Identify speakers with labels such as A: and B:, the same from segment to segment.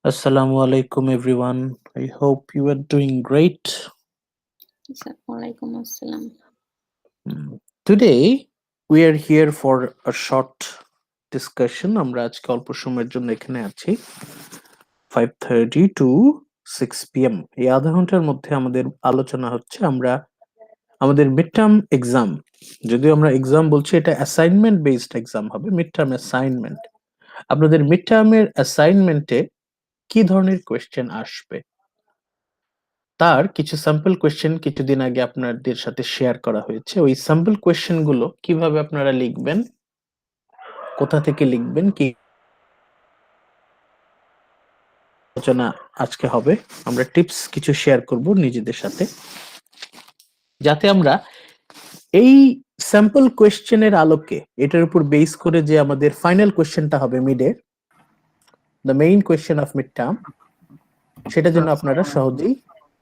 A: Assalamu alaikum everyone. I hope you are doing great.
B: Walaikum assalam.
A: Today we are here for a short discussion. আমরা আজকে অল্প সময়ের জন্য এখানে আছি 5:30 to 6 p.m. এই আধা ঘন্টার মধ্যে আমাদের আলোচনা হচ্ছে আমরা আমাদের মিড টার্ম এক্সাম, যদিও আমরা এক্সাম বলছি, এটা অ্যাসাইনমেন্ট বেসড এক্সাম হবে, মিড টার্ম অ্যাসাইনমেন্ট। আপনাদের মিড টার্মের অ্যাসাইনমেন্টে কি ধরনের কোয়েশ্চেন আসবে তার কিছু স্যাম্পল কোয়েশ্চেন কিছুদিন আগে আপনাদের সাথে শেয়ার করা হয়েছে। ওই স্যাম্পল কোয়েশ্চেন গুলো কিভাবে আপনারা লিখবেন, কোথা থেকে লিখবেন, কি আলোচনা আজকে হবে। আমরা টিপস কিছু শেয়ার করব নিজেদের সাথে, যাতে আমরা এই স্যাম্পল কোয়েশ্চেনের আলোকে, এটার উপর বেস করে যে আমাদের ফাইনাল কোয়েশ্চেনটা হবে মিডে, the main question of mid term, সেটা যেন আপনারা সহজেই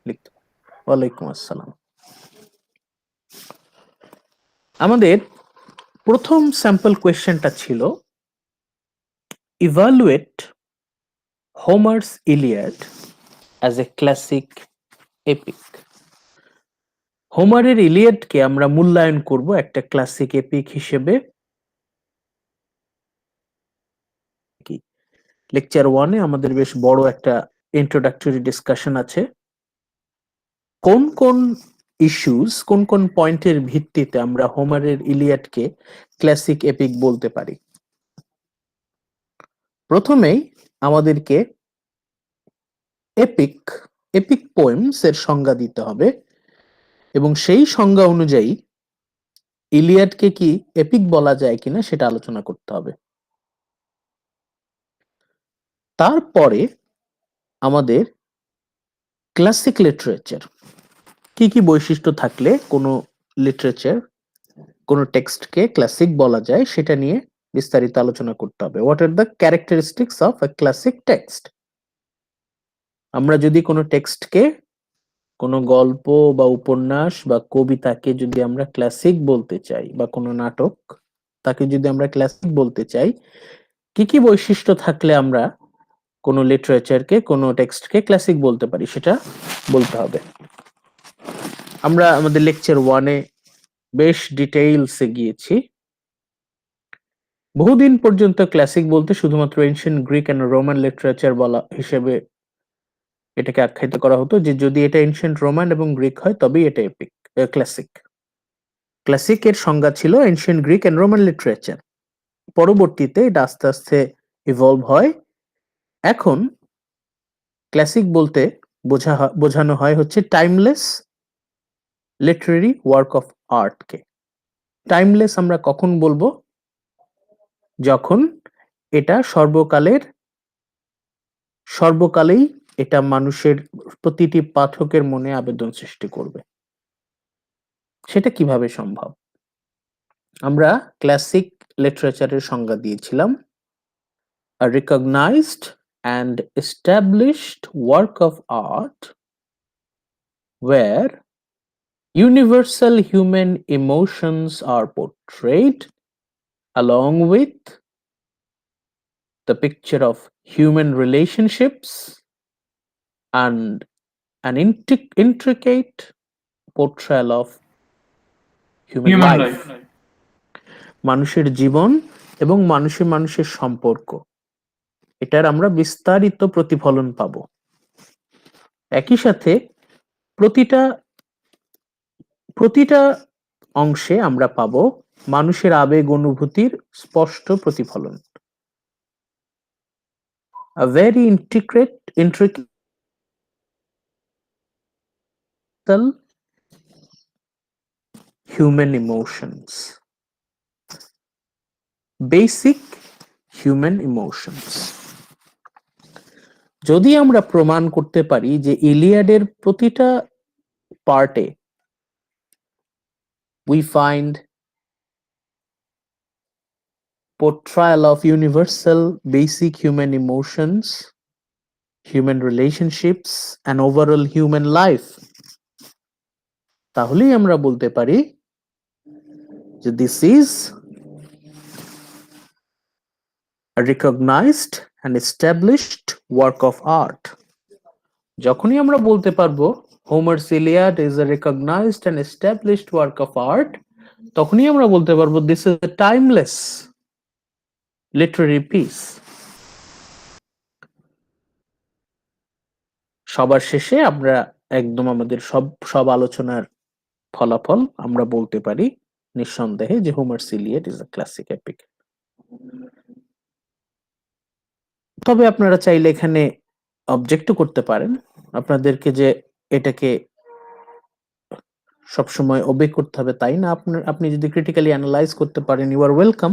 A: লিখতে পারেন। ওয়ালাইকুম আসসালাম। আমাদের প্রথম স্যাম্পল কোয়েশ্চেনটা ছিল evaluate Homer's Iliad as a classic epic. হোমারের ইলিয়াডকে আমরা মূল্যায়ন করব একটা ক্লাসিক এপিক হিসেবে। কি লেকচার 1 এ আমাদের বেশ বড় একটা ইন্ট্রোডাক্টরি ডিসকাশন আছে। কোন কোন ইস্যুস, কোন কোন পয়েন্টের ভিত্তিতে আমরা হোমারের ইলিয়াডকে ক্লাসিক এপিক বলতে পারি। প্রথমেই আমাদেরকে এপিক পোয়েমস এর সংজ্ঞা দিতে হবে, এবং সেই সংজ্ঞা অনুযায়ী ইলিয়াডকে কি এপিক বলা যায় কিনা সেটা আলোচনা করতে হবে। তারপরে আমাদের ক্লাসিক লিটারেচার, কি কি বৈশিষ্ট্য থাকলে কোনো লিটারেচার, কোনো টেক্সটকে ক্লাসিক বলা যায়, সেটা নিয়ে বিস্তারিত আলোচনা করতে হবে। What are the characteristics of a classic text. আমরা যদি কোনো টেক্সটকে, কোনো গল্প বা উপন্যাস বা কবিতাকে যদি আমরা ক্লাসিক বলতে চাই, বা কোনো নাটক তাকে যদি আমরা ক্লাসিক বলতে চাই, কি কি বৈশিষ্ট্য থাকলে আমরা কোনো লিটারেচারকে, কোনো টেক্সটকে ক্লাসিক বলতে পারি, সেটা বলতে হবে। আমরা আমাদের লেকচার 1 এ বেশ ডিটেইলসে গিয়েছি। বহুদিন পর্যন্ত ক্লাসিক বলতে শুধুমাত্র ancient Greek and Roman literature বলা হিসেবে এটাকে আখ্যায়িত করা হতো, যে যদি এটা এনশিয়েন্ট রোমান এবং গ্রিক হয় তবেই এটা এপিক, ক্লাসিক। ক্লাসিকের সংজ্ঞা ছিল ancient Greek and Roman literature. পরবর্তীতে এটা আস্তে আস্তে ইভলভ হয়। এখন ক্লাসিক বলতে বোঝানো হয় হচ্ছে টাইমলেস লিটারেরি ওয়ার্ক অফ আর্টকে। টাইমলেস আমরা কখন বলবো? যখন এটা সর্বকালেই এটা মানুষের প্রতিটি পাঠকের মনে আবেদন সৃষ্টি করবে। সেটা কিভাবে সম্ভব? আমরা ক্লাসিক লিটারেচারের সংজ্ঞা দিয়েছিলাম, a recognized and established work of art where universal human emotions are portrayed along with the picture of human relationships and an intricate portrayal of human life. মানুষের জীবন এবং মানুষের সম্পর্ক, এটার আমরা বিস্তারিত প্রতিফলন পাব। একই সাথে প্রতিটা অংশে আমরা পাব মানুষের আবেগ অনুভূতির স্পষ্ট প্রতিফলন। A very intricate human emotions, basic human emotions. যদি আমরা প্রমাণ করতে পারি যে ইলিয়াডের প্রতিটা পার্টে we find portrayal of universal basic human emotions, human relationships and overall human life, তাহলেই আমরা বলতে পারি যে this is a recognized an established work of art. যখনই আমরা বলতে পারবো Homer's Iliad is a recognized and established work of art, তখনই আমরা বলতে পারবো this is a timeless literary piece. সবার শেষে আমরা একদম আমাদের সব আলোচনার ফলাফল আমরা বলতে পারি নিঃসন্দেহে যে Homer's Iliad is a classic epic. তবে আপনারা চাইলে এখানে অবজেক্টও করতে পারেন, আপনাদেরকে যে এটাকে সবসময় ওবে করতে হবে তাই না, আপনি যদি ক্রিটিক্যালি অ্যানালাইজ করতে পারেন ইউ আর ওয়েলকাম।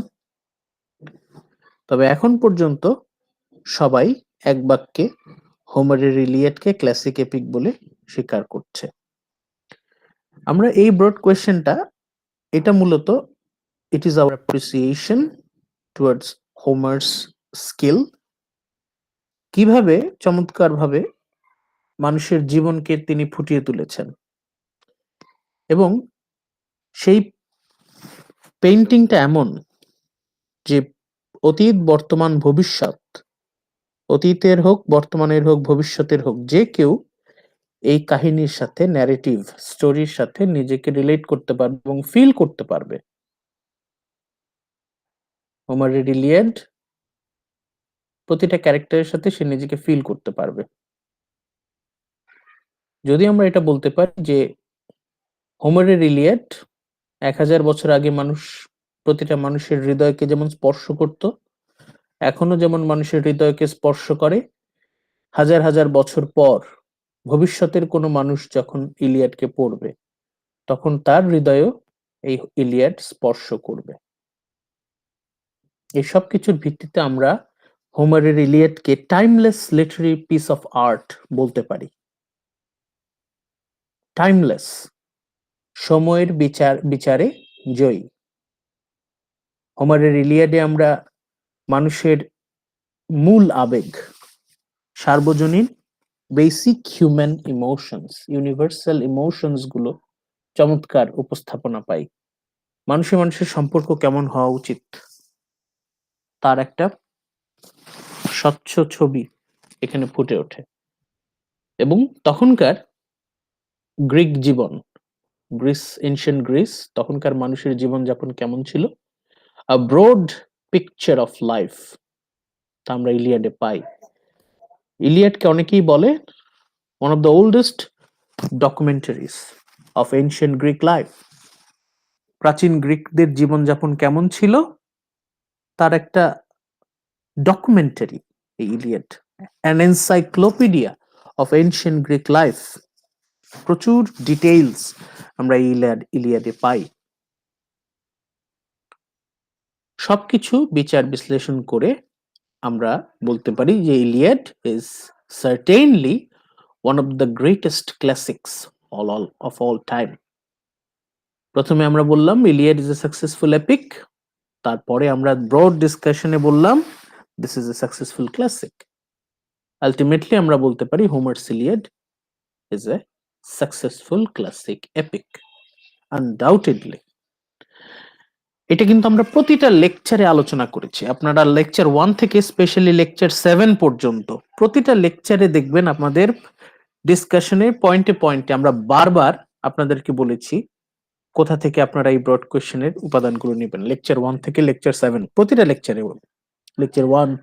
A: তবে এখন পর্যন্ত সবাই এক বাক্যে হোমারের ইলিয়াডকে ক্লাসিক এপিক বলে স্বীকার করছে। আমরা এই ব্রড কোয়েশ্চেনটা, এটা মূলত it is our appreciation towards হোমার্স skill, কিভাবে চমৎকারভাবে মানুষের জীবনকে তিনি ফুটিয়ে তুলেছেন, এবং সেই পেইন্টিংটা এমন যে অতীত, বর্তমান, ভবিষ্যৎ, অতীতের হোক, বর্তমানের হোক, ভবিষ্যতের হোক, যে কেউ এই কাহিনীর সাথে, ন্যারেটিভ স্টোরির সাথে নিজেকে রিলেট করতে পারবে এবং ফিল করতে পারবে। হোমারের ইলিয়াড প্রতিটা ক্যারেক্টারের সাথে সে নিজেকে ফিল করতে পারবে। যদি আমরা এটা বলতে পারি যে হোমারের ইলিয়াড 1000 বছর আগে প্রতিটা মানুষের হৃদয়কে যেমন স্পর্শ করত, এখনো যেমন মানুষের হৃদয়কে স্পর্শ করে, হাজার হাজার বছর পর ভবিষ্যতের কোনো মানুষ যখন ইলিয়াডকে পড়বে তখন তার হৃদয়ও এই ইলিয়াড স্পর্শ করবে। এই সব কিছুর ভিত্তিতে আমরা হোমারের ইলিয়াডকে timeless literary piece of art বলতে পারি। টাইমলেস, সময়ের বিচারে জয়ী। হোমারের ইলিয়াডে আমরা মানুষের মূল আবেগ, সার্বজনীন basic human emotions, universal emotions গুলো চমৎকার উপস্থাপনা পাই। মানুষের সম্পর্ক কেমন হওয়া উচিত তার একটা স্বচ্ছ ছবি এখানে ফুটে ওঠে। এবং তখনকার গ্রিক জীবন, এনশিয়েন্ট গ্রিস, তখনকার মানুষের জীবনযাপন কেমন ছিল, আ ব্রড পিকচার অফ লাইফ, তা আমরা ইলিয়াডে পাই। ইলিয়াডকে অনেকেই বলে one of the oldest documentaries of ancient Greek life. প্রাচীন গ্রিকদের জীবনযাপন কেমন ছিল তার একটা ডকুমেন্টারি এই Iliad, an encyclopedia of ancient Greek life. প্রচুর ডিটেইলস আমরা ইলিয়াডে পাই। সবকিছু বিচার বিশ্লেষণ করে আমরা বলতে পারি যে Iliad is certainly one of the greatest classics of all time. প্রথমে আমরা বললাম Iliad is a successful epic, তারপরে আমরা ব্রড ডিসকাশনে বললাম this is a successful classic. Ultimately আমরা বলতে পারি Homer's Iliad is a successful classic epic, undoubtedly. এটা কিন্তু আমরা প্রতিটা লেকচারে আলোচনা করেছি। আপনারা লেকচার 1 থেকে স্পেশালি লেকচার 7 পর্যন্ত প্রতিটা লেকচারে দেখবেন আমাদের ডিসকাশনে পয়েন্টে পয়েন্টে আমরা বারবার আপনাদেরকে বলেছি কোথা থেকে আপনারা এই ব্রড কোয়েশ্চেনের উপাদানগুলো নেবেন। লেকচার 1 থেকে লেকচার 7 প্রতিটা লেকচারে, লেকচার 1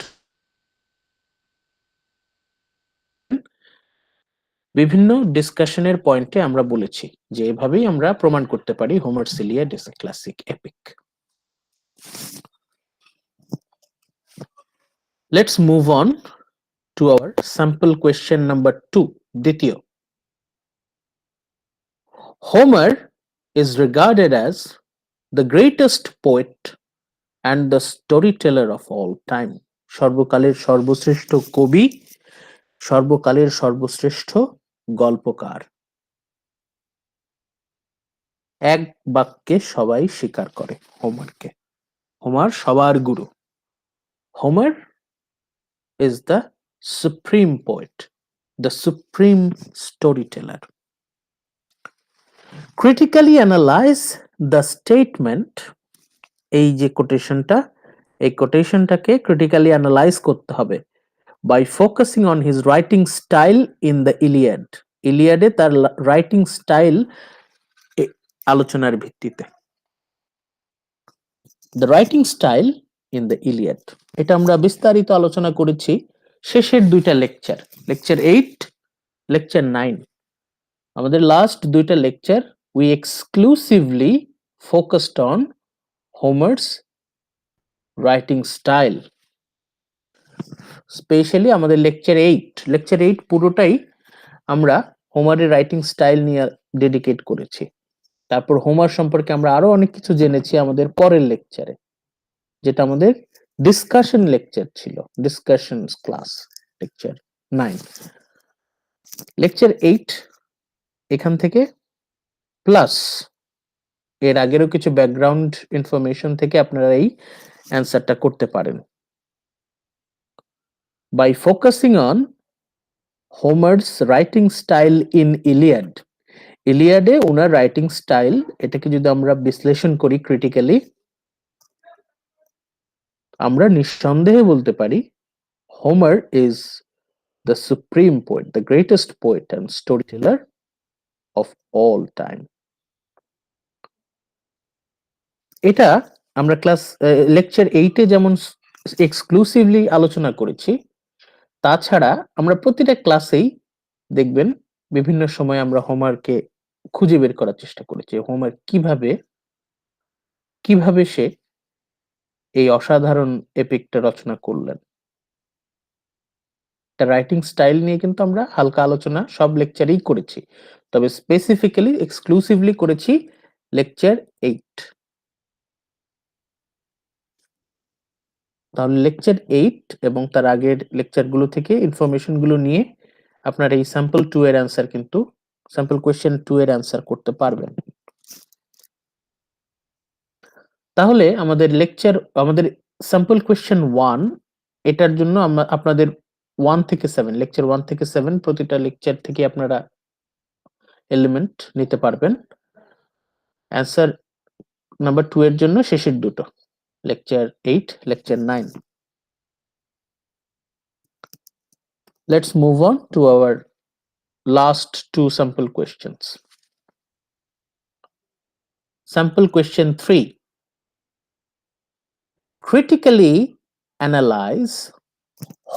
A: বিভিন্ন ডিসকাশনের পয়েন্টে আমরা বলেছি যে এভাবেই আমরা প্রমাণ করতে পারি Homer's Iliad is a classic epic. Let's move on to our sample question number 2. দ্বিতীয়, Homer is regarded as the greatest poet and the storyteller of all time. সর্বকালের সর্বশ্রেষ্ঠ কবি, সর্বকালের সর্বশ্রেষ্ঠ গল্পকার। এক বাক্যে সবাই স্বীকার করে হোমারকে। হোমার সবার গুরু। Homer is the supreme poet, the supreme storyteller. Critically analyze the statement. এই যে কোটেশনটা, এই কোটেশনটাকে ক্রিটিক্যালি অ্যানালাইজ করতে হবে। by focusing on his writing style in the Iliad. ইলিয়াডে তার রাইটিং স্টাইল আলোচনার ভিত্তিতে। The writing style in the Iliad, এটা আমরা বিস্তারিত আলোচনা করেছি শেষের দুইটা লেকচার, লেকচার 8, লেকচার 9। আমাদের লাস্ট দুইটা lecture we exclusively focused on Homer's writing style, specially আমাদের লেকচার 8 পুরোটাই আমরা হোমারের রাইটিং স্টাইল নিয়ে ডেডিকেট করেছি। তারপর হোমার সম্পর্কে আমরা আরো অনেক কিছু জেনেছি আমাদের পরের লেকচারে, যেটা আমাদের ডিসকাশন লেকচার ছিল, ডিসকাশন ক্লাস লেকচার 9। লেকচার 8 এখান থেকে প্লাস এর আগেরও কিছু ব্যাকগ্রাউন্ড ইনফরমেশন থেকে আপনারা এই অ্যান্সারটা করতে পারেন। By focusing on Homer's writing style in Iliad, ইলিয়াডে ওনার রাইটিং স্টাইল, এটাকে যদি আমরা বিশ্লেষণ করি ক্রিটিক্যালি, আমরা নিঃসন্দেহে বলতে পারি Homer is the supreme poet, the greatest poet and storyteller of all time. এটা আমরা লেকচার 8-এ যেমন এক্সক্লুসিভলি আলোচনা করেছি, তাছাড়া আমরা প্রতিটা ক্লাসেই দেখবেন বিভিন্ন সময় আমরা হোমারকে খুঁজে বের করার চেষ্টা করেছি, হোমার কিভাবে সে এই অসাধারণ এপিকটা রচনা করলেন। তার রাইটিং স্টাইল নিয়ে কিন্তু আমরা হালকা আলোচনা সব লেকচারেই করেছি, তবে স্পেসিফিক্যালি এক্সক্লুসিভলি করেছি লেকচার 8। তাহলে লেকচার 8 এবং তার আগের লেকচারগুলো থেকে ইনফরমেশন গুলো নিয়ে আপনারা এই স্যাম্পল 2 এর অ্যান্সার কিন্তু স্যাম্পল কোয়েশ্চেন 2 এর অ্যান্সার করতে পারবেন। তাহলে আমাদের স্যাম্পল কোয়েশ্চেন 1, এটার জন্য আপনাদের 1 থেকে 7, লেকচার 1 থেকে 7 প্রতিটা লেকচার থেকে আপনারা এলিমেন্ট নিতে পারবেন। অ্যান্সার নাম্বার 2 এর জন্য শেষের দুটো, lecture 8, lecture 9। Let's move on to our last two sample questions. Sample question 3. Critically analyze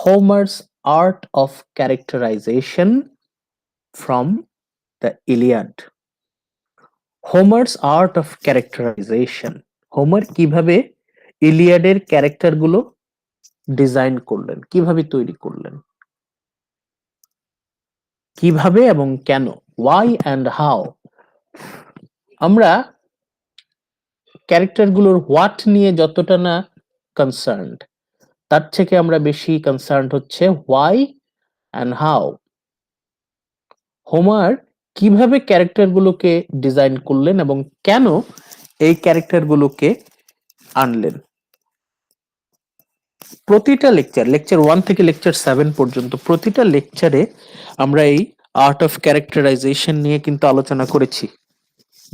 A: Homer's art of characterization from the Iliad. Homer's art of characterization. Homer কিভাবে ইলিয়াডের ক্যারেক্টারগুলো design করলেন, কিভাবে তৈরি করলেন, কিভাবে এবং কেন, why and how। আমরা ক্যারেক্টারগুলোর what নিয়ে যতটা না কনসার্নড, তার থেকে আমরা বেশি কনসার্নড হচ্ছে হোয়াই অ্যান্ড হাউ। হোমার কিভাবে ক্যারেক্টারগুলোকে ডিজাইন করলেন এবং কেন এই ক্যারেক্টারগুলোকে আনলেন। প্রতিটা লেকচার 1 থেকে লেকচার 7 পর্যন্ত প্রতিটা লেকচারে আমরা এই আর্ট অফ ক্যারেক্টারাইজেশন নিয়ে কিন্তু আলোচনা করেছি।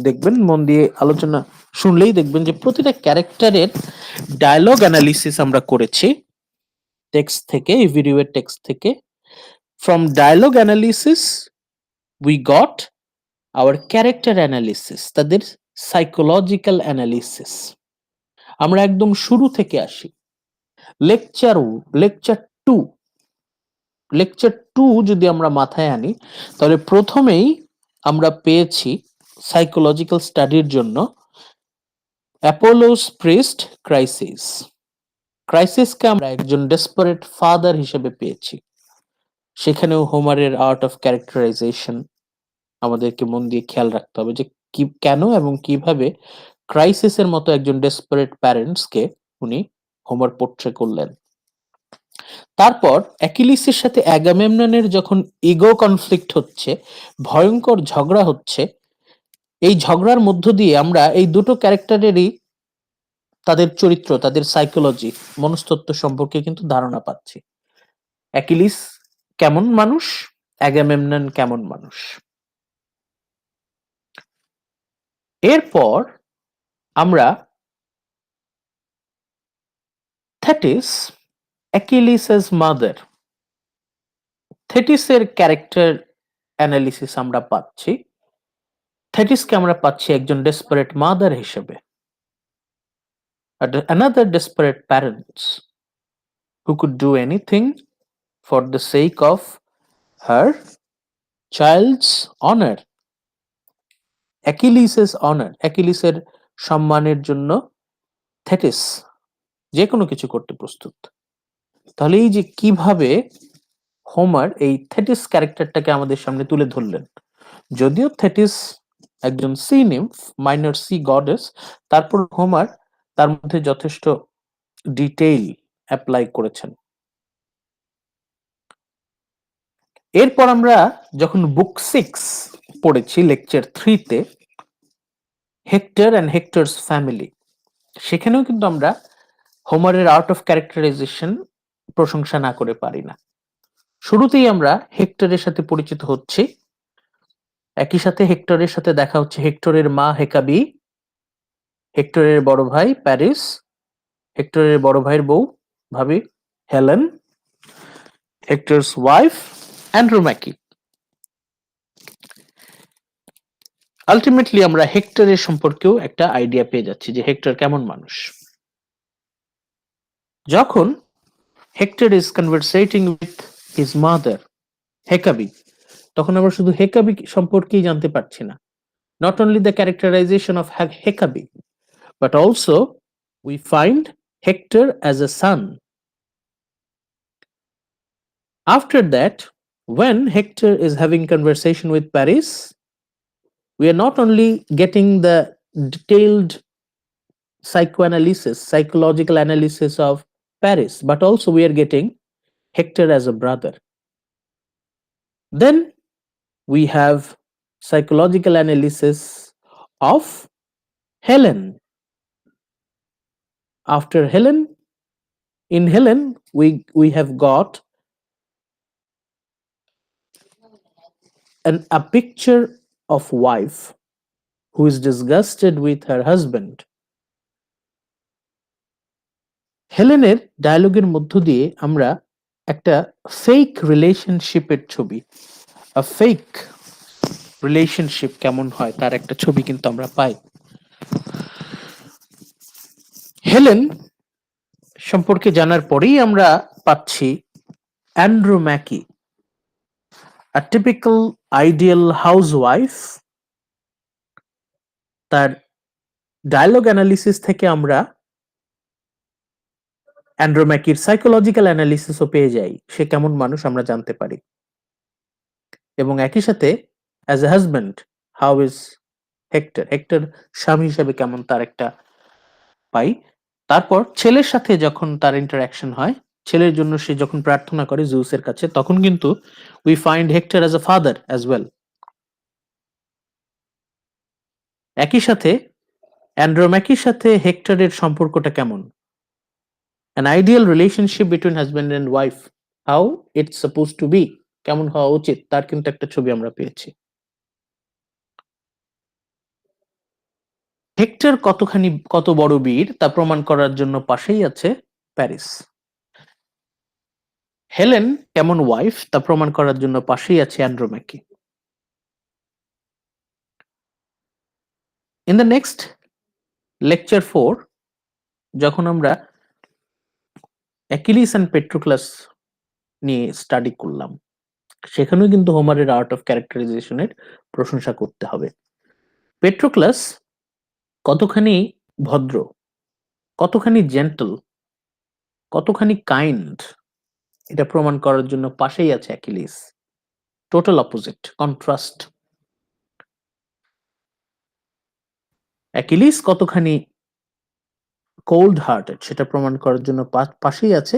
A: দেখবেন, মন দিয়ে আলোচনা শুনলেই দেখবেন যে প্রতিটা ক্যারেক্টারের ডায়লগ অ্যানালিসিস আমরা করেছি টেক্সট থেকে, এই ভিডিওর টেক্সট থেকে। From dialogue analysis we got our character analysis, তাদের সাইকোলজিক্যাল অ্যানালিসিস। আমরা একদম শুরু থেকে আসি, লেকচার 2 যদি আমরা মাথায় আনি, তাহলে প্রথমেই আমরা পেয়েছি সাইকোলজিক্যাল স্টাডির জন্য অ্যাপোলোস প্রিস্ট ক্রাইসিসকে আমরা একজন ডেসপারেট ফাদার হিসেবে পেয়েছি। সেখানেও হোমারের আর্ট অফ ক্যারেক্টারাইজেশন আমাদেরকে মন দিয়ে খেয়াল রাখতে হবে যে কেন এবং কিভাবে ক্রাইসিসের মতো একজন ডেসপারেট প্যারেন্টসকে উনি হোমার পোর্ট্রে করলেন। তারপর অ্যাকিলিসের সাথে অ্যাগামেমননের যখন ইগো কনফ্লিক্ট হচ্ছে, ভয়ঙ্কর ঝগড়া হচ্ছে, এই ঝগড়ার মধ্য দিয়ে আমরা এই দুটো ক্যারেক্টারেরই তাদের চরিত্র, তাদের সাইকোলজি, মনস্তত্ত্ব সম্পর্কে কিন্তু ধারণা পাচ্ছি। অ্যাকিলিস কেমন মানুষ, অ্যাগামেমনন কেমন মানুষ। এরপর আমরা থ্যাটিস, অ্যাকিলিসের মাদার, থেটিসের ক্যারেক্টার অ্যানালিসিস আমরা পাচ্ছি। থেটিসকে আমরা পাচ্ছি একজন ডেসপারেট মাদার হিসেবে, another desperate parents who could do anything for the sake of her child's honor. অ্যাকিলিসের honor, অ্যাকিলিসের সম্মানের জন্য থেটিস যে কোনো কিছু করতে প্রস্তুত। তাহলে এই যে কিভাবে হোমার এই থেটিস ক্যারেক্টারটাকে আমাদের সামনে তুলে ধরলেন, যদিও থেটিস একজন sea nymph, minor sea goddess, তারপর হোমার তার মধ্যে যথেষ্ট ডিটেইল অ্যাপ্লাই করেছেন। এরপর আমরা যখন বুক 6 পড়েছি লেকচার 3-তে, হেক্টর অ্যান্ড হেক্টরস ফ্যামিলি, সেখানেও কিন্তু আমরা হোমারের আর্ট অফ ক্যারেক্টারাইজেশন প্রশংসা না করে পারি না। শুরুতেই আমরা হেক্টরের সাথে পরিচিত হচ্ছি, একই সাথে হেক্টরের সাথে দেখা হচ্ছে হেক্টরের মা হেকাবি, হেক্টরের বড় ভাই প্যারিস, হেক্টরের বড় ভাইয়ের বউ ভাবি হেলেন, হেক্টরস ওয়াইফ অ্যান্ড্রোম্যাকি। আলটিমেটলি আমরা হেক্টরের সম্পর্কেও একটা আইডিয়া পেয়ে যাচ্ছি যে হেক্টর কেমন মানুষ। যখন Hector is conversating with his mother Hecuba, তখন আমরা শুধু হেকাবি সম্পর্কেই জানতে পারছি না। Not only the characterization of Hekabi, but also we find Hector as a son. After that, when Hector is having conversation with Paris, we are not only getting the detailed psychoanalysis, psychological analysis of Paris, but also we are getting Hector as a brother. Then we have psychological analysis of Helen. After Helen, in Helen, we have got a picture of wife who is disgusted with her husband. হেলেনের ডায়লগের মধ্য দিয়ে আমরা একটা fake রিলেশনশিপের ছবি, a fake relationship কেমন হয় তার একটা ছবি কিন্তু আমরা পাই। হেলেন সম্পর্কে জানার পরেই আমরা পাচ্ছি অ্যান্ড্রোম্যাকি, a typical ideal housewife। তার ডায়লগ অ্যানালিসিস থেকে আমরা অ্যান্ড্রোম্যাকির সাইকোলজিক্যাল অ্যানালিসিসও পেয়ে যাই, সে কেমন মানুষ আমরা জানতে পারি। এবং একই সাথে as a husband how is hectare, hectare স্বামী হিসেবে কেমন তার একটা পাই। তারপর ছেলের সাথে যখন তার ইন্টারাকশন হয়, ছেলের জন্য সে যখন প্রার্থনা করে জিউসের কাছে, তখন কিন্তু we find hectare as a father as well. একই সাথে অ্যান্ড্রোম্যাকির সাথে হেক্টরের সম্পর্কটা কেমন, an ideal relationship between husband and wife, how it's supposed to be, কেমন হওয়া উচিত, তার কিন্তু একটা ছবি আমরা পেয়েছি। হেক্টর কত বড় বীর তা প্রমাণ করার জন্য পাশেই আছে প্যারিস। হেলেন কেমন ওয়াইফ তা প্রমাণ করার জন্য পাশেই আছে অ্যান্ড্রোম্যাকি। ইন দ্য নেক্সট লেকচার 4, যখন আমরা অ্যাকিলিস অ্যান্ড পেট্রোক্লাস নিয়ে স্টাডি করলাম, সেখানেও কিন্তু হোমারের আর্ট অফ ক্যারেক্টারাইজেশনের প্রশংসা করতে হবে। পেট্রোক্লাস কতখানি ভদ্র, কতখানি জেন্টল, কতখানি কাইন্ড, এটা প্রমাণ করার জন্য পাশেই আছে Achilles. Total opposite, contrast. Achilles কতখানি কোল্ড হার্টেড সেটা প্রমাণ করার জন্য পাশেই আছে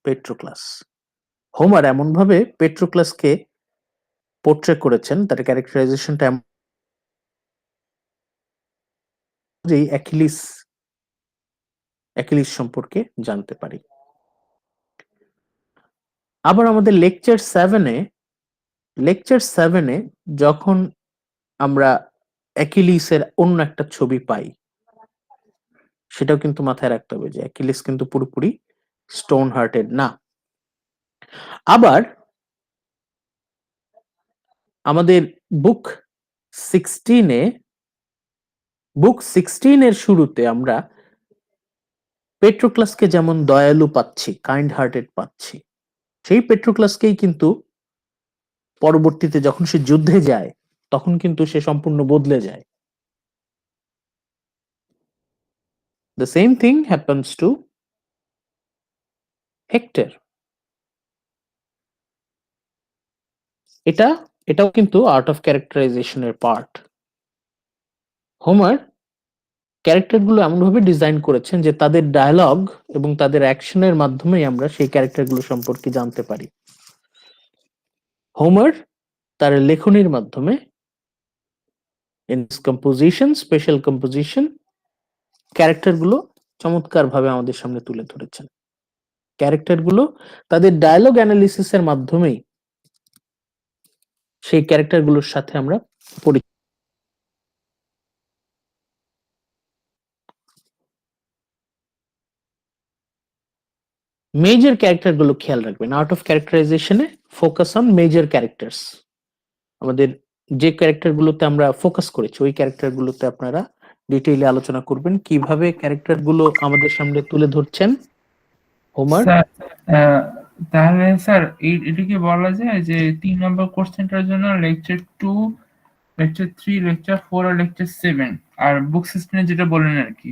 A: পেট্রোক্লাস। হোমার এমন ভাবে পেট্রোক্লাসকে পোর্ট্রে করেছেন, তার ক্যারেক্টারাইজেশনটা এমন যে অ্যাকিলিস সম্পর্কে জানতে পারি। আবার আমাদের লেকচার 7-এ যখন আমরা অ্যাকিলিসের অন্য একটা ছবি পাই, সেটাও কিন্তু মাথায় রাখতে হবে যে অ্যাকিলিস কিন্তু পুরোপুরি স্টোন হার্টেড না। আবার আমাদের বুক 16 এর শুরুতে আমরা পেট্রোক্লাসকে যেমন দয়ালু পাচ্ছি, কাইন্ড হার্টেড পাচ্ছি, সেই পেট্রোক্লাসকেই কিন্তু পরবর্তীতে যখন সে যুদ্ধে যায় তখন কিন্তু সে সম্পূর্ণ বদলে যায়। The same thing happens to Hector. এটাও কিন্তু আর্ট অফ ক্যারেক্টারাইজেশনের পার্ট। হোমার ক্যারেক্টারগুলো এমনভাবে ডিজাইন করেছেন যে তাদের ডায়ালগ এবং তাদের অ্যাকশনের মাধ্যমেই আমরা সেই ক্যারেক্টারগুলো সম্পর্কে জানতে পারি। হোমার তার লেখনীর মাধ্যমে ইন কম্পোজিশন, স্পেশাল কম্পোজিশন, ক্যারেক্টারগুলো চমৎকারভাবে আমাদের সামনে তুলে ধরেছেন। ক্যারেক্টারগুলো তাদের ডায়ালগ অ্যানালিসিসের মাধ্যমেই সেই ক্যারেক্টারগুলোর সাথে আমরা পরিচিত। মেজর ক্যারেক্টারগুলো খেয়াল রাখবেন। আর্ট অফ ক্যারেক্টারাইজেশনে ফোকাস অন মেজর ক্যারেক্টার্স। আমাদের যে ক্যারেক্টারগুলোতে আমরা ফোকাস করেছি ওই ক্যারেক্টারগুলোতে আপনারা ডিটেইলে আলোচনা করবেন কিভাবে ক্যারেক্টারগুলো আমাদের সামনে তুলে ধরছেন হোমার।
C: স্যার তাহলে স্যার এটা কি বলা যায় যে 3 নম্বর কোশ্চেনটার জন্য লেকচার 2, লেকচার 3, লেকচার 4 আর লেকচার 7 আর বুক সিস্টেমে যেটা বললেন আর কি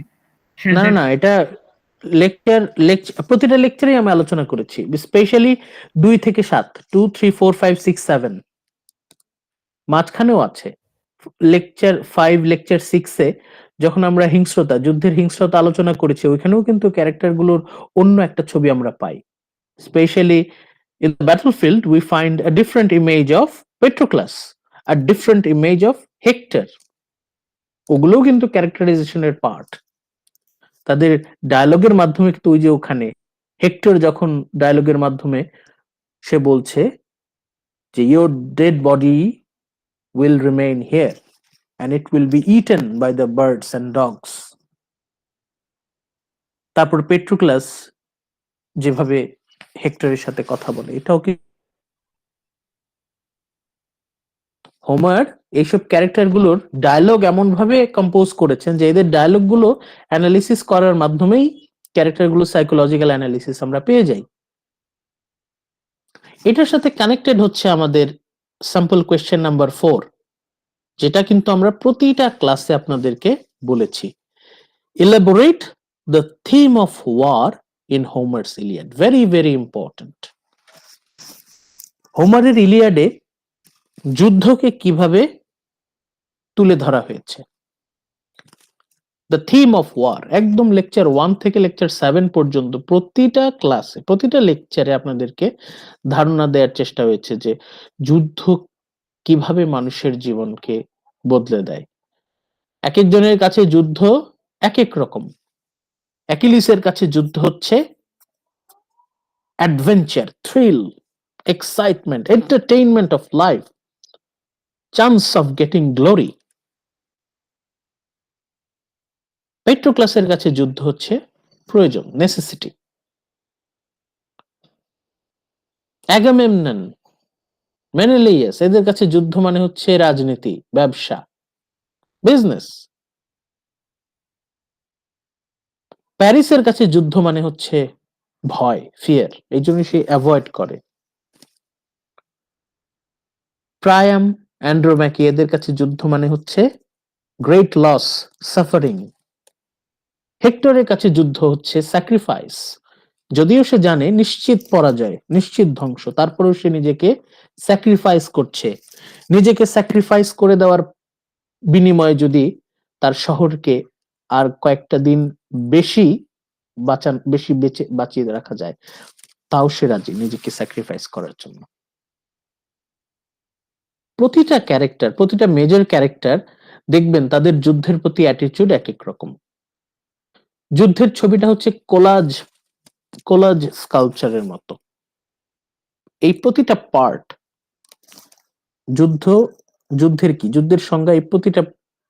A: না না, এটা লেকচার প্রতিটা লেকচারে আমি আলোচনা করেছি, স্পেশালি 2 থেকে 7, 2, 3, 4, 5, 6, 7 মাঝখানেও আছে। লেকচার 5, লেকচার 6 এ যখন আমরা যুদ্ধের হিংস্রতা আলোচনা করেছি ওইখানেও কিন্তু ক্যারেক্টারগুলোর অন্য একটা ছবি আমরা পাই। Especially in the battlefield, we find a different image of Patroclus, a different image of Hector. ওগুলোও কিন্তু ক্যারেক্টারাইজেশনের পার্ট। তাদের ডায়লগের মাধ্যমে কিন্তু ওই যে ওখানে হেক্টর যখন ডায়লগের মাধ্যমে সে বলছে যে your dead body will remain here and it will be eaten by the birds and dogs. তারপর পেট্রোক্লাস যেভাবে হেক্টরের সাথে কথা বলে, এটাও কি হোমার এইসব ক্যারেক্টারগুলোর ডায়লগ এমন ভাবে কম্পোজ করেছেন যে এদের ডায়লগ গুলো অ্যানালিসিস করার মাধ্যমেই ক্যারেক্টারগুলো সাইকোলজিক্যাল অ্যানালিসিস আমরা পেয়ে যাই। এটার সাথে কানেক্টেড হচ্ছে আমাদের স্যাম্পল কোয়েশ্চেন নাম্বার 4, যেটা কিন্তু আমরা প্রতিটা ক্লাসে আপনাদেরকে বলেছি। Elaborate the theme of war in Homer's Iliad. Very very important. হোমারের ইলিয়াডে যুদ্ধকে কিভাবে তুলে ধরা হয়েছে। দ্য থিম অফ ওয়ার একদম লেকচার 1 থেকে লেকচার 7 পর্যন্ত প্রতিটা ক্লাসে, প্রতিটা লেকচারে আপনাদেরকে ধারণা দেওয়ার চেষ্টা হয়েছে যে যুদ্ধ কিভাবে মানুষের জীবনকে বদলে দেয়। এক একজনের কাছে যুদ্ধ এক এক রকম। অ্যাকিলিসের কাছে যুদ্ধ হচ্ছে adventure, thrill, excitement, entertainment of life, chance of getting glory. পেট্রোক্লাসের কাছে যুদ্ধ হচ্ছে প্রয়োজন, নেসেসিটি। অ্যাগামেমনন, মেনেলিয়াস এদের কাছে যুদ্ধ মানে হচ্ছে রাজনীতি, ব্যবসা, বিজনেস। প্যারিসের কাছে যুদ্ধ মানে হচ্ছে ভয়, ফিয়ার, এই জন্য সে অ্যাভয়েড করে। প্রায়াম, অ্যান্ড্রোম্যাকি এদের কাছে যুদ্ধ মানে হচ্ছে গ্রেট লস, সাফারিং। হেক্টরের কাছে যুদ্ধ হচ্ছে স্যাক্রিফাইস। যদিও সে জানে নিশ্চিত পরাজয়, নিশ্চিত ধ্বংস, তারপরেও সে নিজেকে স্যাক্রিফাইস করছে। নিজেকে স্যাক্রিফাইস করে দেওয়ার বিনিময়ে যদি তার শহরকে আর কয়েকটা দিন বেশি বাঁচিয়ে রাখা যায় তাও সে রাজি নিজেকে স্যাক্রিফাইস করার জন্য। প্রতিটা ক্যারেক্টার, প্রতিটা মেজর ক্যারেক্টার দেখবেন তাদের যুদ্ধের প্রতি অ্যাটিটিউড এক এক রকম। যুদ্ধের ছবিটা হচ্ছে কোলাজ স্কাল্পচারের মতো। এই প্রতিটা পার্ট যুদ্ধের কি, যুদ্ধের সংজ্ঞা এই প্রতিটা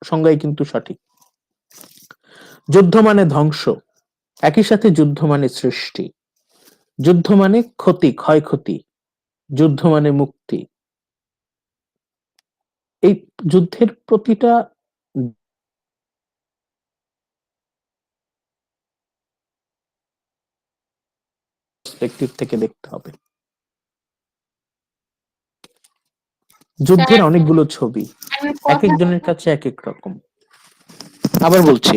A: সংজ্ঞাই কিন্তু সঠিক। যুদ্ধ মানে ধ্বংস, একই সাথে যুদ্ধ মানে সৃষ্টি, যুদ্ধ মানে ক্ষয়ক্ষতি, যুদ্ধ মানে মুক্তি। এই যুদ্ধের প্রতিটা পার্সপেক্টিভ থেকে দেখতে হবে। যুদ্ধের
B: স্যার
A: অনেকগুলো ছবি,
B: আমি
A: এক
B: কথা
A: একজনের কাছে এক এক রকম। আবার বলছি,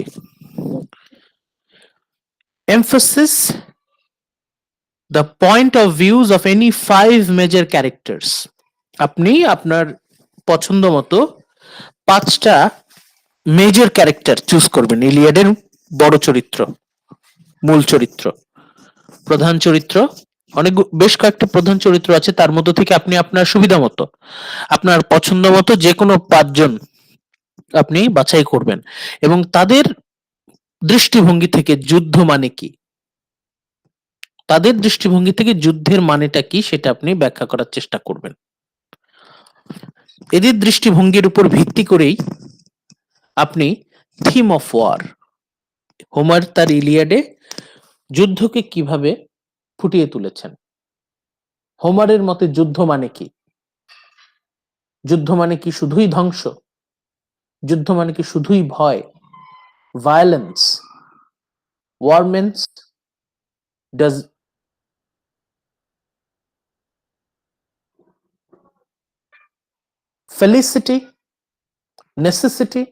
A: emphasis the point of views of any 5 major characters. আপনি আপনার পছন্দ মতো 5টা মেজর ক্যারেক্টার চুজ করবেন। ইলিয়াডের বড় চরিত্র, মূল চরিত্র, প্রধান চরিত্র, অনেক বেশ কয়েকটা প্রধান চরিত্র আছে, তার মধ্য থেকে আপনি আপনার সুবিধা মতো, আপনার পছন্দ মতো যে কোনো 5 জন আপনি বাছাই করবেন এবং তাদের দৃষ্টিভঙ্গি থেকে যুদ্ধ মানে কি, তাদের দৃষ্টিভঙ্গি থেকে যুদ্ধের মানেটা কি সেটা আপনি ব্যাখ্যা করার চেষ্টা করবেন। এদের দৃষ্টিভঙ্গির উপর ভিত্তি করেই আপনি থিম অফ ওয়ার, হোমার তার ইলিয়াডে যুদ্ধকে কিভাবে ফুটিয়ে তুলেছেন। হোমারের মতে যুদ্ধ মানে কি? যুদ্ধ মানে কি শুধুই ধ্বংস? যুদ্ধ মানে কি শুধুই ভয়, violence? War means does felicity, necessity,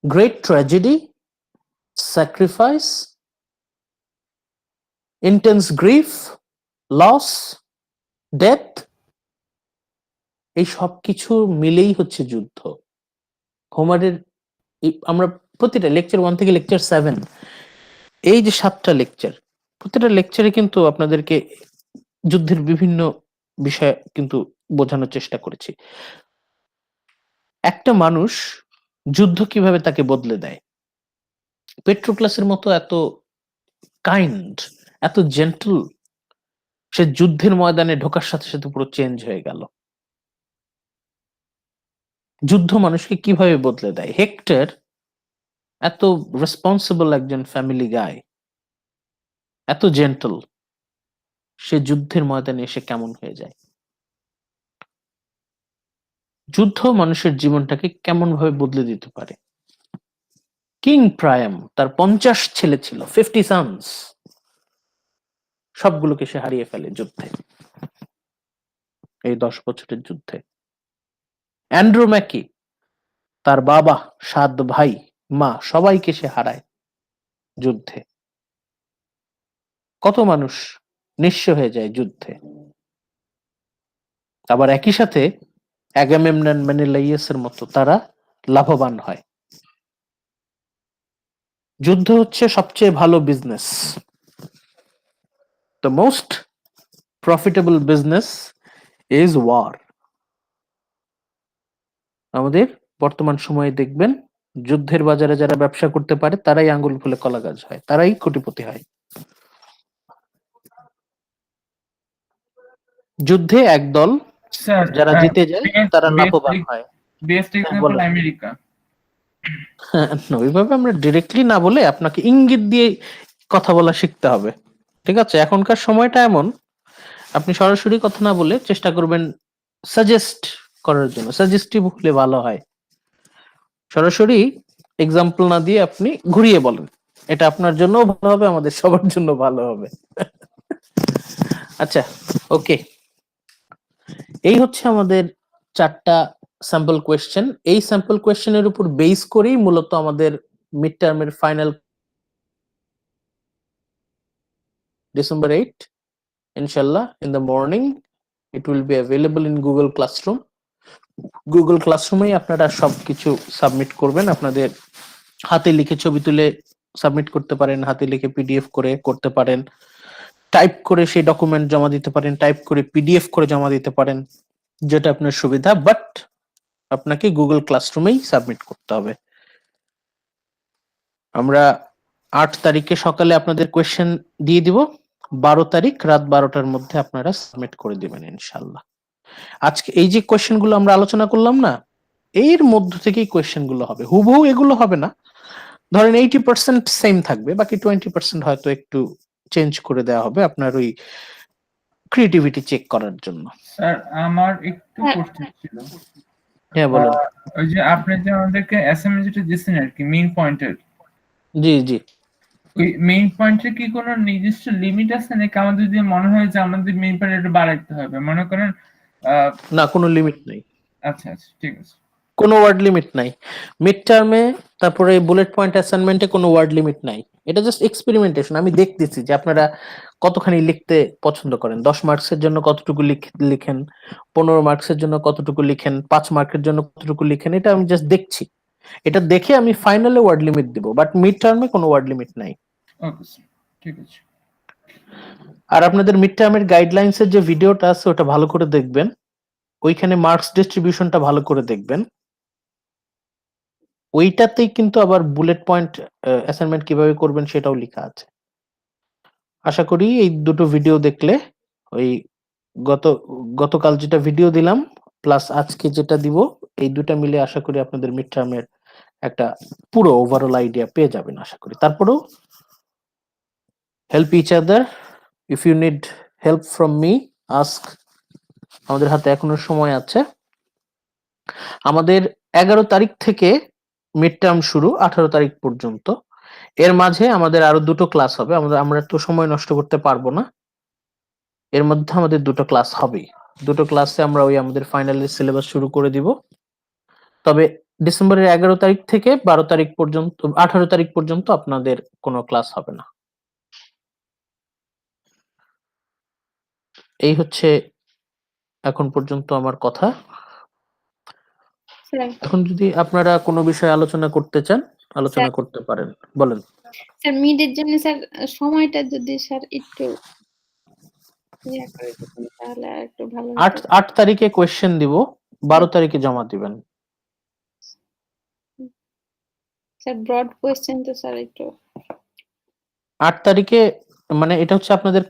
A: great tragedy, sacrifice, intense grief, loss, death, এই সবকিছু মিলেই হচ্ছে যুদ্ধ। হোমারের আমরা প্রতিটা লেকচার 1 থেকে লেকচার 7, এই যে 7টা লেকচার, প্রতিটা লেকচারে কিন্তু আপনাদেরকে যুদ্ধের বিভিন্ন বিষয় কিন্তু বোঝানোর চেষ্টা করেছি। একটা মানুষ যুদ্ধ কিভাবে তাকে বদলে দেয়। পেট্রোক্লাসের মতো এত কাইন্ড, এত জেন্টল, সে যুদ্ধের ময়দানে ঢোকার সাথে সাথে পুরো চেঞ্জ হয়ে গেল। যুদ্ধ মানুষকে কিভাবে বদলে দেয়। হেক্টর এত রেসপন্সিবল একজন ফ্যামিলি গায়, এত জেন্টল, সে যুদ্ধের ময়দানে এসে কেমন হয়ে যায়। যুদ্ধ মানুষের জীবনটাকে কেমন ভাবে বদলে দিতে পারে। কিং প্রায়াম, তার 50 ছেলে ছিল, 50 সন্স, সবগুলোকে সে হারিয়ে ফেলে যুদ্ধে, এই 10 বছরের যুদ্ধে। অ্যান্ড্রোম্যাকি, তার বাবা, 7 ভাই, মা, সবাইকে সে হারায় যুদ্ধে। কত মানুষ নিঃস্ব হয়ে যায় যুদ্ধে। আবার একই সাথে অ্যাগামেমনন, মেনেলাইয়াসের মতো তারা লাভবান হয়। যুদ্ধ হচ্ছে সবচেয়ে ভালো business. The most profitable business is war. আমাদের বর্তমান সময়ে দেখবেন যুদ্ধের বাজারে যারা ব্যবসা করতে পারে তারাই আঙ্গুল ফুলে কলা গাছ হয়, তারাই কোটিপতি হয়। যুদ্ধে একদল
C: স্যার
A: যারা জিতে যায় তারা লাভবান হয়।
C: বেস্ট
A: হ্যাঁ,
C: এক্সাম্পল
A: বলেন।
C: আমেরিকা।
A: ওইভাবে আমরা ডিরেক্টলি না বলে আপনাকে ইঙ্গিত দিয়ে কথা বলা শিখতে হবে, ঠিক আছে? এখনকার সময়টা এমন, আপনি সরাসরি কথা না বলে চেষ্টা করবেন সাজেস্ট করার জন্য। সাজেস্টিভ হলে ভালো হয়। সরাসরি এক্সাম্পল না দিয়ে আপনি ঘুরিয়ে বলেন, এটা আপনার জন্য ভালো হবে, আমাদের সবার জন্য ভালো হবে। আচ্ছা, ওকে, এই হচ্ছে আমাদের 4টা স্যাম্পল কোয়েশ্চেন। এই স্যাম্পল কোয়েশ্চেনের উপর বেস করেই মূলত আমাদের মিড টার্মের final December 8, inshallah, in the morning it will be available in Google Classroom. Google Classroom-এ আপনারা সবকিছু সাবমিট করবেন। আপনাদের হাতে লিখে ছবি তুলে সাবমিট করতে পারেন, হাতে লিখে পিডিএফ করে করতে পারেন, টাইপ করে সেই ডকুমেন্ট জমা দিতে পারেন, টাইপ করে পিডিএফ করে জমা দিতে পারেন, যেটা আপনার সুবিধা। বাট আপনাকে গুগল ক্লাসরুমেই সাবমিট করতে হবে। আমরা 8 তারিখে সকালে আপনাদের কোয়েশ্চেন দিয়ে দিব, 12 তারিখ রাত 12টার মধ্যে আপনারা সাবমিট করে দিবেন ইনশাআল্লাহ। আজকে এই যে কোয়েশ্চেন গুলো আমরা আলোচনা করলাম না, এর মধ্য থেকেই কোয়েশ্চেন গুলো হবে, হুবহু এগুলো হবে না। ধরেন 80% সেম থাকবে, বাকি 20% হয়তো একটু চেঞ্জ করে দেওয়া হবে আপনার ওই ক্রিয়েটিভিটি চেক করার জন্য।
C: স্যার আমার একটু
B: হ্যাঁ।
C: কোশ্চেন ছিল।
A: হ্যাঁ বলুন।
C: ওই যে আপনি যে আমাদেরকে অ্যাসাইনমেন্ট যেটা দিচ্ছেন আর কি মেইন পয়েন্টের,
A: জি জি।
C: ওই মেইন পয়েন্টের কি কোনো নির্দিষ্ট লিমিট আছে নাকি আমাদের যদি মনে হয় যে আমাদের মেইন পয়েন্ট একটু বাড়াইতে হবে, মনে করেন
A: না, কোনো লিমিট নেই,
C: আচ্ছা আচ্ছা ঠিক আছে।
A: কোনো ওয়ার্ড লিমিট নাই মিড টার্মে। তারপরে বুলেট পয়েন্ট অ্যাসাইনমেন্টে কোনো ওয়ার্ড লিমিট নাই। এটা জাস্ট এক্সপেরিমেন্টেশন। আমি দেখতেছি যে আপনারা কতখানি লিখতে পছন্দ করেন। 10 মার্কসের জন্য কতটুকু লিখেন, 15 মার্কসের জন্য কতটুকু লিখেন, 5 মার্কের জন্য কতটুকু লিখেন, এটা আমি জাস্ট দেখছি। এটা দেখে আমি ফাইনালে ওয়ার্ড লিমিট দিব, বাট মিড টার্মে কোনো ওয়ার্ড লিমিট নাই।
C: ওকে স্যার, ঠিক আছে।
A: আর আপনাদের মিড টার্মের গাইডলাইন্স এর যে ভিডিওটা আছে ওটা ভালো করে দেখবেন, ওইখানে মার্কস ডিস্ট্রিবিউশনটা ভালো করে দেখবেন। ওইটাতেই কিন্তু আবার বুলেট পয়েন্ট অ্যাসাইনমেন্ট কিভাবে করবেন সেটাও লেখা আছে। আশা করি এই দুটো ভিডিও দেখলে, ওই গত গতকাল যেটা ভিডিও দিলাম প্লাস আজকে যেটা দিব, এই দুটা মিলে আশা করি আপনাদের মিড টার্মের একটা পুরো ওভারঅল আইডিয়া পেয়ে যাবেন আশা করি। তারপরেও help each other, if you need help from me ask. আমাদের হাতে এখনো সময় আছে। আমাদের 11 তারিখ থেকে মিড টার্ম শুরু 18 তারিখ পর্যন্ত। এর মাঝে আমাদের আরো দুটো ক্লাস হবে। আমরা তো সময় নষ্ট করতে পারবো না। এর মধ্যে আমাদের দুটো ক্লাস হবেই। দুটো ক্লাসে আমরা ওই আমাদের ফাইনালের সিলেবাস শুরু করে দিব। তবে ডিসেম্বরের 11 তারিখ থেকে 12 তারিখ পর্যন্ত, 18 তারিখ পর্যন্ত আপনাদের কোনো ক্লাস হবে না। এই হচ্ছে এখন পর্যন্ত আমার কথা।
B: স্যার
A: এখন যদি আপনারা কোনো বিষয়ে আলোচনা করতে চান, আলোচনা
B: স্যার
A: করতে পারেন, বলেন।
B: স্যার মিডের জন্য স্যার সময়টা যদি স্যার একটু ইয়া করে দিতেন তাহলে আর একটু ভালো হতো।
A: 8 তারিখে কোয়েশ্চেন দিব, 12 তারিখে জমা দিবেন।
B: স্যার ব্রড কোয়েশ্চেন তো স্যার একটু
A: 8 তারিখে, মানে এটা হচ্ছে আপনাদের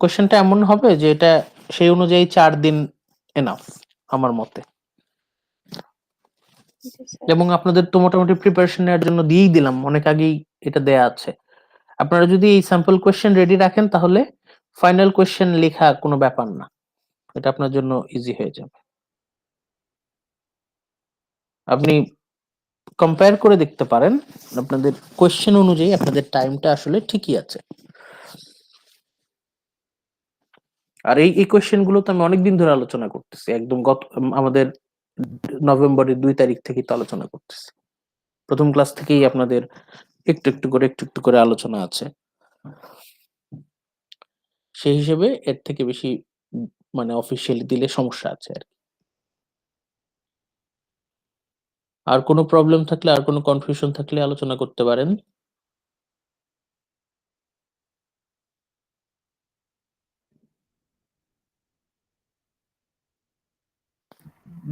A: কোয়েশ্চেনটা এমন হবে যে এটা সেই অনুযায়ী 4 দিন এনাফ আমার মতে।
B: স্যার
A: এবং আপনাদের তো মোটামুটি প্রিপারেশন নেওয়ার জন্য দিয়েই দিলাম, অনেক আগেই এটা দেয়া আছে। আপনারা যদি এই স্যাম্পল কোয়েশ্চেন রেডি রাখেন তাহলে ফাইনাল কোয়েশ্চেন লেখা কোনো ব্যাপার না, এটা আপনার জন্য ইজি হয়ে যাবে। আপনি কম্পেয়ার করে দেখতে পারেন, আপনাদের কোয়েশ্চেন অনুযায়ী আপনাদের টাইমটা আসলে ঠিকই আছে। আর এই কোয়েশ্চেন গুলো তো আমি অনেকদিন ধরে আলোচনা করতেছি, একদম আমাদের নভেম্বরের 2 তারিখ থেকে তো আলোচনা করতেছি। প্রথম ক্লাস থেকেই আপনাদের একটু একটু করে আলোচনা আছে। সেই হিসেবে এর থেকে বেশি মানে অফিসিয়ালি দিলে সমস্যা আছে আর কি। আর কোনো প্রবলেম থাকলে, আর কোনো কনফিউশন থাকলে আলোচনা করতে পারেন।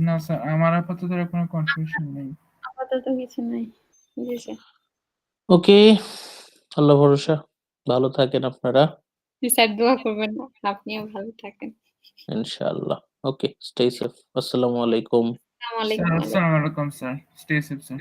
C: না স্যার, আমার আপাতত আর কোনো কনফিউশন নেই।
B: আপাতত কিছু নাই। জি স্যার।
A: ওকে, আল্লাহ ভরসা, ভালো থাকেন আপনারা
B: জি স্যার দোয়া করবেন না, আপনিও ভালো থাকেন।
A: ইনশাআল্লাহ। ওকে, স্টে সেফ। আসসালামু আলাইকুম।
B: আসসালামু
C: স্যার
B: আলাইকুম।
C: আসসালামু আলাইকুম স্যার, স্টে সেফ স্যার।